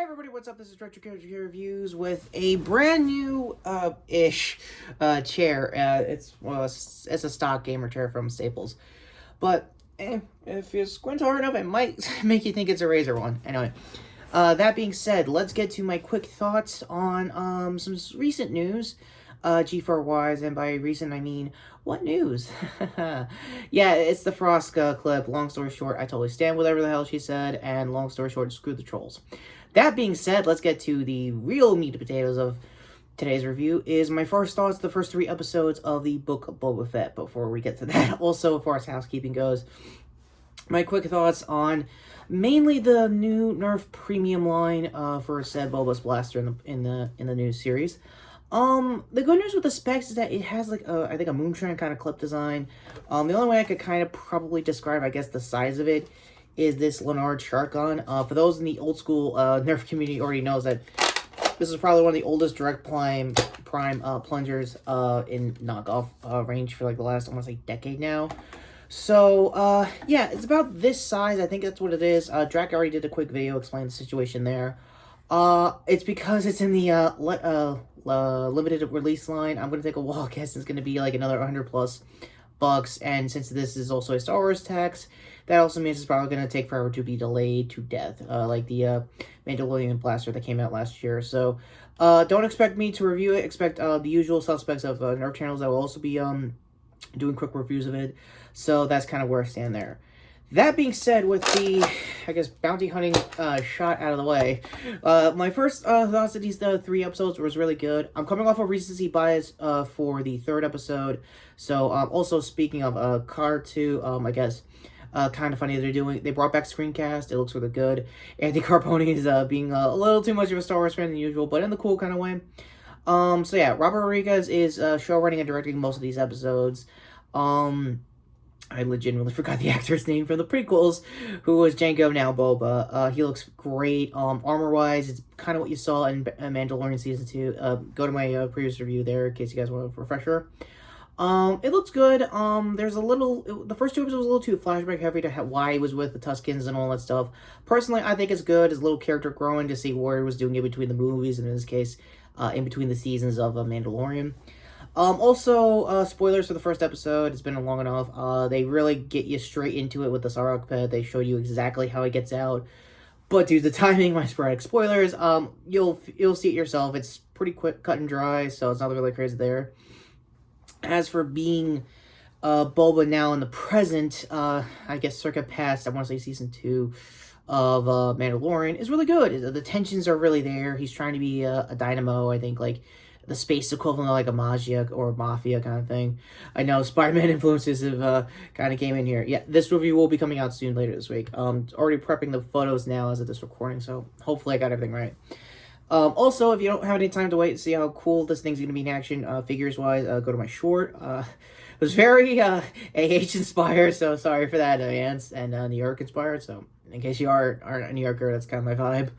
Hey everybody, what's up? This is Retrokid Reviews with a brand new ish chair. It's a stock gamer chair from Staples, but if you squint hard enough, it might make you think it's a Razer one. Anyway, that being said, let's get to my quick thoughts on some recent news, G4 wise, and by recent I mean what news? Yeah, it's the Froska clip. Long story short, I totally stand whatever the hell she said, and long story short, screw the trolls. That being said, let's get to the real meat and potatoes of today's review. Is my first thoughts, the first 3 episodes of the book of Boba Fett. Before we get to that, also, as far as housekeeping goes, my quick thoughts on mainly the new Nerf premium line for said Boba's blaster in the new series. The good news with the specs is that it has like I think a Moonshine kind of clip design. The only way I could kind of probably describe, I guess, the size of it is this Leonard shotgun. For those in the old school Nerf community already knows that this is probably one of the oldest direct prime plungers in knockoff range for like the last almost like decade now. So yeah, it's about this size. I think that's what it is. Drac already did a quick video explaining the situation there. It's because it's in the limited release line. I'm gonna take a walk guess it's gonna be like another 100 plus bucks, and since this is also a Star Wars tax, that also means it's probably going to take forever to be delayed to death, like the Mandalorian blaster that came out last year. So don't expect me to review it. Expect the usual suspects of Nerf channels that will also be doing quick reviews of it. So that's kind of where I stand there. That being said, with the, I guess, bounty hunting shot out of the way, my first thoughts of these 3 episodes was really good. I'm coming off of recency bias for the 3rd episode. So, also speaking of Card 2, I guess, kind of funny they brought back screencast. It looks really good. Andy Carboni is being a little too much of a Star Wars fan than usual, but in the cool kind of way. So yeah, Robert Rodriguez is showrunning and directing most of these episodes. I legitimately forgot the actor's name from the prequels, who was Jango, now Boba. He looks great. Armor-wise, it's kind of what you saw in Mandalorian Season 2. Go to my previous review there, in case you guys want a refresher. It looks good. There's a little... The first 2 episodes was a little too flashback heavy to why he was with the Tuskens and all that stuff. Personally, I think it's good. His little character growing to see what he was doing in between the movies, and in this case, in between the seasons of Mandalorian. Also, spoilers for the first episode. It's been long enough. They really get you straight into it with the Sarlacc pit. They show you exactly how it gets out. But due to the timing, my sporadic spoilers, you'll see it yourself. It's pretty quick, cut and dry, so it's not really crazy there. As for being Boba now in the present, I guess circa past, I want to say season 2 of Mandalorian, is really good. The tensions are really there. He's trying to be a dynamo, I think, like the space equivalent of like a Magia or Mafia kind of thing. I know Spider-Man influences have kind of came in here. Yeah, this review will be coming out soon later this week. Already prepping the photos now as of this recording, so hopefully I got everything right. Also, if you don't have any time to wait to see how cool this thing's going to be in action, figures-wise, go to my short. It was very AH inspired, so sorry for that, Ants, and New York inspired, so in case you aren't a New Yorker, that's kind of my vibe.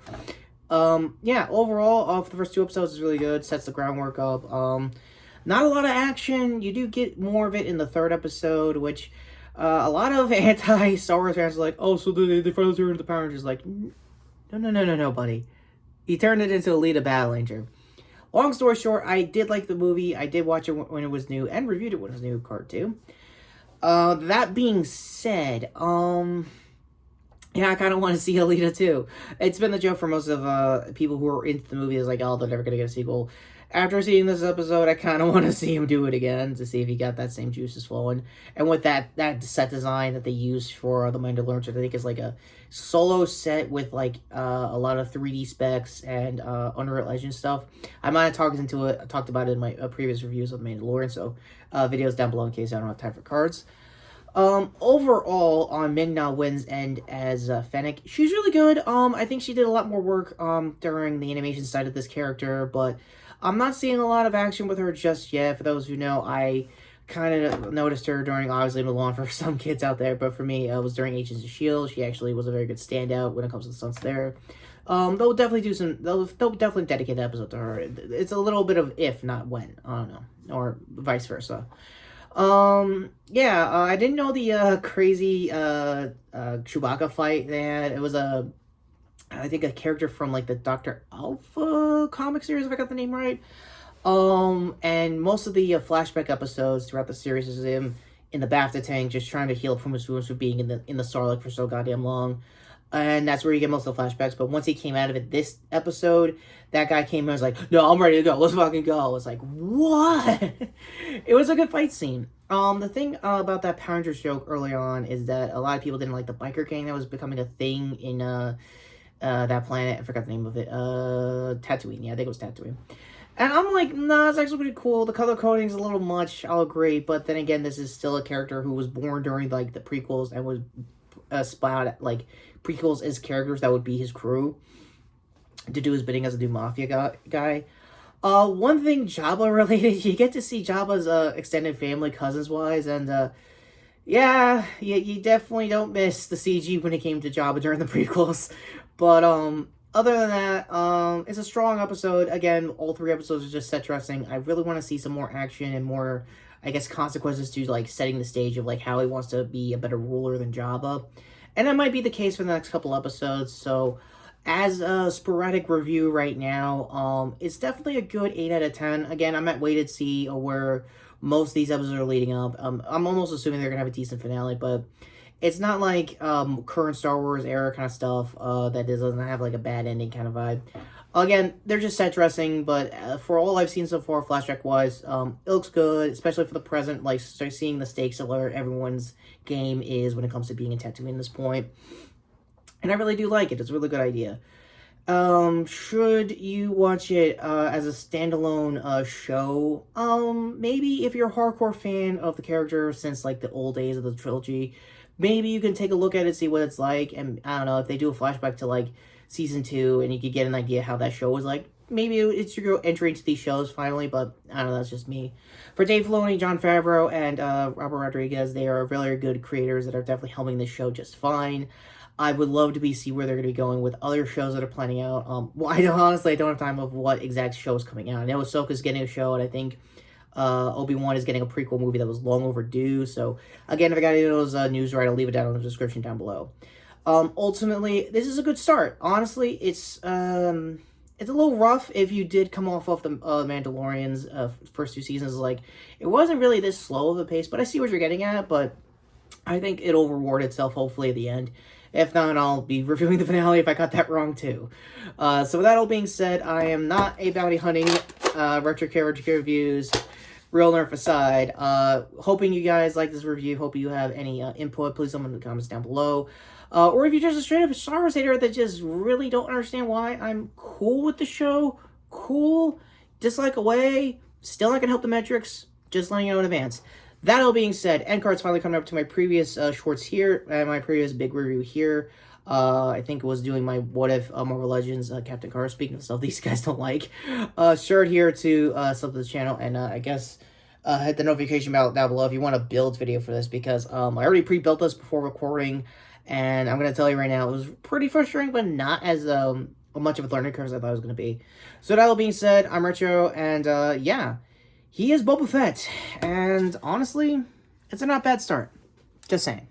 Yeah, overall, for the first 2 episodes is really good, sets the groundwork up. Not a lot of action. You do get more of it in the 3rd episode, which a lot of anti-Star Wars fans are like, oh, so they finally turned the Power Rangers. Like, no, buddy. He turned it into Alita Battle Ranger. Long story short, I did like the movie. I did watch it when it was new, and reviewed it when it was new, Card 2. That being said, yeah, I kind of want to see Alita too. It's been the joke for most of people who are into the movie is like, oh, they're never going to get a sequel. After seeing this episode, I kind of want to see him do it again to see if he got that same juices flowing. And with that set design that they used for the Mandalorian, I think is like a solo set with like a lot of 3D specs and Unreal Engine stuff. I might have talked about it in my previous reviews of Mandalorian, so videos down below in case I don't have time for cards. Overall, on Ming-Na Wen's end as Fennec, she's really good. I think she did a lot more work during the animation side of this character, but I'm not seeing a lot of action with her just yet. For those who know, I kind of noticed her during, obviously, Mulan for some kids out there, but for me, it was during Agents of S.H.I.E.L.D. She actually was a very good standout when it comes to the stunts there. They'll definitely dedicate an episode to her. It's a little bit of if, not when. I don't know. Or vice versa. Yeah, I didn't know the crazy Chewbacca fight they had. It was a I think a character from like the Dr. Alpha comic series, if I got the name right. And most of the flashback episodes throughout the series is him in the BAFTA tank, just trying to heal from his wounds for being in the Sarlacc for so goddamn long. And that's where you get most of the flashbacks. But once he came out of it this episode, that guy came and was like, "No, I'm ready to go. Let's fucking go." I was like, "What?" It was a good fight scene. The thing about that Power Rangers joke early on is that a lot of people didn't like the biker gang that was becoming a thing in that planet. I forgot the name of it. Tatooine. Yeah, I think it was Tatooine. And I'm like, nah, it's actually pretty cool. The color coding's a little much, I'll agree. But then again, this is still a character who was born during, like, the prequels and was spot like, prequels as characters that would be his crew to do his bidding as a new mafia guy. One thing Jabba related, you get to see Jabba's extended family, cousins-wise, and, yeah, you definitely don't miss the CG when it came to Jabba during the prequels. But, other than that, it's a strong episode. Again, all 3 episodes are just set dressing. I really want to see some more action and more, I guess, consequences to, like, setting the stage of, like, how he wants to be a better ruler than Jabba. And that might be the case for the next couple episodes, so as a sporadic review right now, it's definitely a good 8 out of 10. Again, I'm at waited to see where most of these episodes are leading up. I'm almost assuming they're going to have a decent finale, but it's not like current Star Wars era kind of stuff that doesn't have like a bad ending kind of vibe. Again, they're just set dressing, but for all I've seen so far, flashback-wise, it looks good, especially for the present, like, start seeing the stakes of where everyone's game is when it comes to being in Tatooine at this point. And I really do like it. It's a really good idea. Should you watch it as a standalone show? Maybe if you're a hardcore fan of the character since, like, the old days of the trilogy, maybe you can take a look at it, see what it's like, and, I don't know, if they do a flashback to, like, Season 2, and you could get an idea how that show was like. Maybe it's your entry into these shows finally, but I don't know, that's just me. For Dave Filoni, Jon Favreau, and Robert Rodriguez, they are really good creators that are definitely helping this show just fine. I would love to see where they're going to be going with other shows that are planning out. Well, I don't have time of what exact show is coming out. I know Ahsoka's getting a show, and I think Obi-Wan is getting a prequel movie that was long overdue. So, again, if I got any of those news right, I'll leave it down in the description down below. Ultimately, this is a good start. Honestly, it's a little rough if you did come off of the Mandalorian's first 2 seasons. Like, it wasn't really this slow of a pace, but I see what you're getting at, but I think it'll reward itself, hopefully, at the end. If not, I'll be reviewing the finale if I got that wrong, too. So with that all being said, I am not a bounty hunting Retrokid reviews, real nerf aside. Hoping you guys like this review. Hope you have any input. Please leave them in the comments down below. Or if you're just a straight up Star Wars hater that just really don't understand why I'm cool with the show, cool, dislike away, still not gonna help the metrics, just letting you know in advance. That all being said, end card's finally coming up to my previous shorts here, and my previous big review here. I think it was doing my What If Marvel Legends Captain Carter, speaking of stuff these guys don't like, shirt here to sub to the channel, and I guess hit the notification bell down below if you want a build video for this, because I already pre-built this before recording, and I'm going to tell you right now, it was pretty frustrating, but not as much of a learning curve as I thought it was going to be. So that all being said, I'm Retro, and yeah, he is Boba Fett, and honestly, it's a not bad start. Just saying.